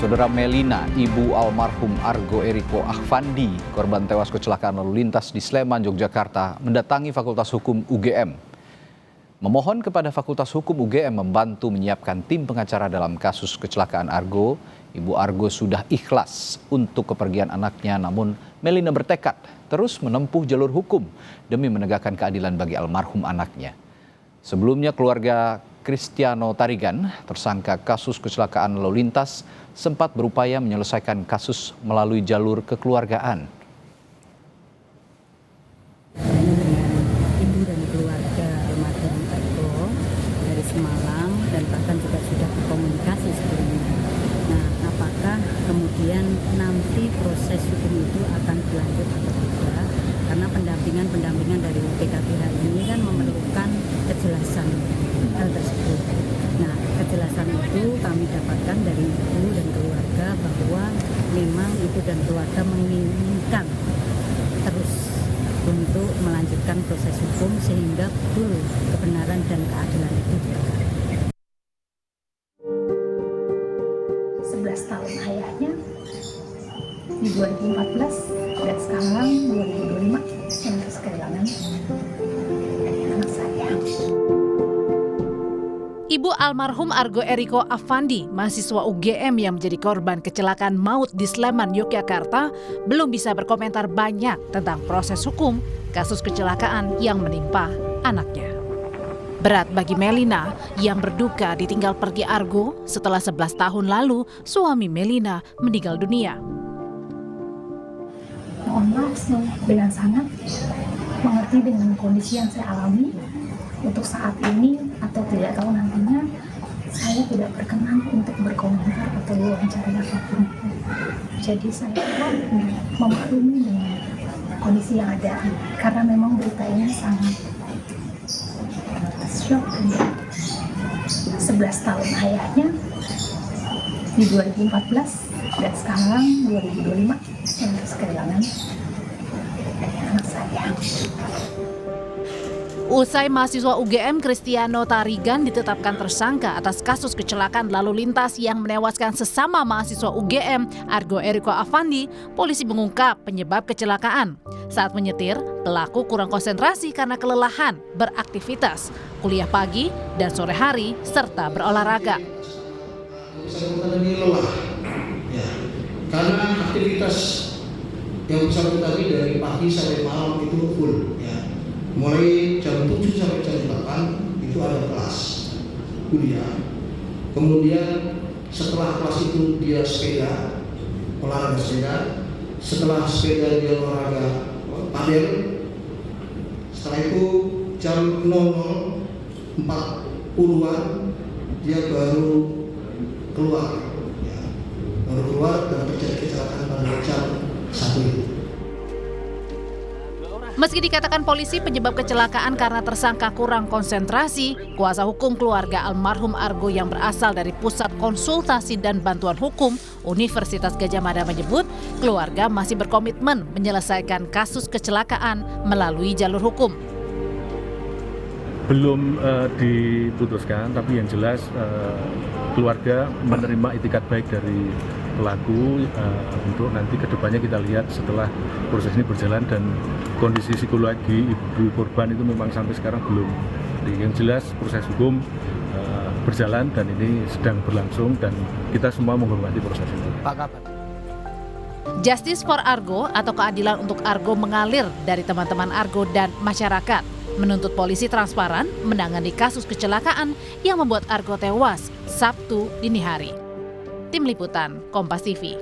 Saudara Melina, ibu almarhum Argo Eriko Afandi, korban tewas kecelakaan lalu lintas di Sleman, Yogyakarta, mendatangi Fakultas Hukum UGM. Memohon kepada Fakultas Hukum UGM membantu menyiapkan tim pengacara dalam kasus kecelakaan Argo. Ibu Argo sudah ikhlas untuk kepergian anaknya, namun Melina bertekad terus menempuh jalur hukum demi menegakkan keadilan bagi almarhum anaknya. Sebelumnya keluarga Cristiano Tarigan, tersangka kasus kecelakaan lalu lintas, sempat berupaya menyelesaikan kasus melalui jalur kekeluargaan. Ibu dan keluarga almarhum Argo dari Semalang dan bahkan juga sudah berkomunikasi sebelumnya. Nah, apakah kemudian nanti proses hukum itu akan berlanjut atau tidak? Karena pendampingan dari PKPH ini kan memerlukan kejelasan hal tersebut. Nah, kejelasan itu kami dapatkan dari ibu dan keluarga bahwa memang ibu dan keluarga menginginkan terus untuk melanjutkan proses hukum sehingga betul kebenaran dan keadilan itu ditegakkan. 11 tahun ayahnya di 2014 dan sekarang 2025 yang terus kehilangan anak saya. Ibu almarhum Argo Eriko Afandi, mahasiswa UGM yang menjadi korban kecelakaan maut di Sleman, Yogyakarta, belum bisa berkomentar banyak tentang proses hukum kasus kecelakaan yang menimpa anaknya. Berat bagi Melina yang berduka ditinggal pergi Argo setelah 11 tahun lalu suami Melina meninggal dunia. Mohon maaf, saya dengan sangat mengerti dengan kondisi yang saya alami. Untuk saat ini atau tidak tahu nantinya, saya tidak berkenan untuk berkomentar atau wawancara apapun. Jadi saya memaklumi dengan kondisi yang ada, karena memang berita ini sangat shock. 11 tahun ayahnya di 2014 dan sekarang 2025 yang terus kehilangan anak saya. Usai mahasiswa UGM Cristiano Tarigan ditetapkan tersangka atas kasus kecelakaan lalu lintas yang menewaskan sesama mahasiswa UGM Argo Eriko Afandi, polisi mengungkap penyebab kecelakaan. Saat menyetir, pelaku kurang konsentrasi karena kelelahan beraktivitas, kuliah pagi dan sore hari, serta berolahraga. Ini lelah, ya, karena aktivitas yang bersangkutan tadi dari pagi sampai malam itu full, ya. Mulai jam 7 sampai jam 8 itu ada kelas kuliah. Kemudian setelah kelas itu dia sepeda, olahraga sepeda. Setelah sepeda dia olahraga padel. Setelah itu jam 00.40-an dia baru keluar, ya. Baru keluar dan terjadi kecelakaan pada jam 1 itu. Meski dikatakan polisi penyebab kecelakaan karena tersangka kurang konsentrasi, kuasa hukum keluarga almarhum Argo yang berasal dari Pusat Konsultasi dan Bantuan Hukum Universitas Gadjah Mada menyebut keluarga masih berkomitmen menyelesaikan kasus kecelakaan melalui jalur hukum. Belum diputuskan, tapi yang jelas keluarga menerima itikat baik dari pelaku untuk nanti kedepannya kita lihat setelah proses ini berjalan dan kondisi psikologi ibu korban itu memang sampai sekarang belum. Yang jelas proses hukum berjalan dan ini sedang berlangsung dan kita semua menghormati proses itu. Pak Kapan? Justice for Argo atau keadilan untuk Argo mengalir dari teman-teman Argo dan masyarakat, menuntut polisi transparan menangani kasus kecelakaan yang membuat Argo tewas Sabtu dini hari. Tim Liputan, Kompas TV.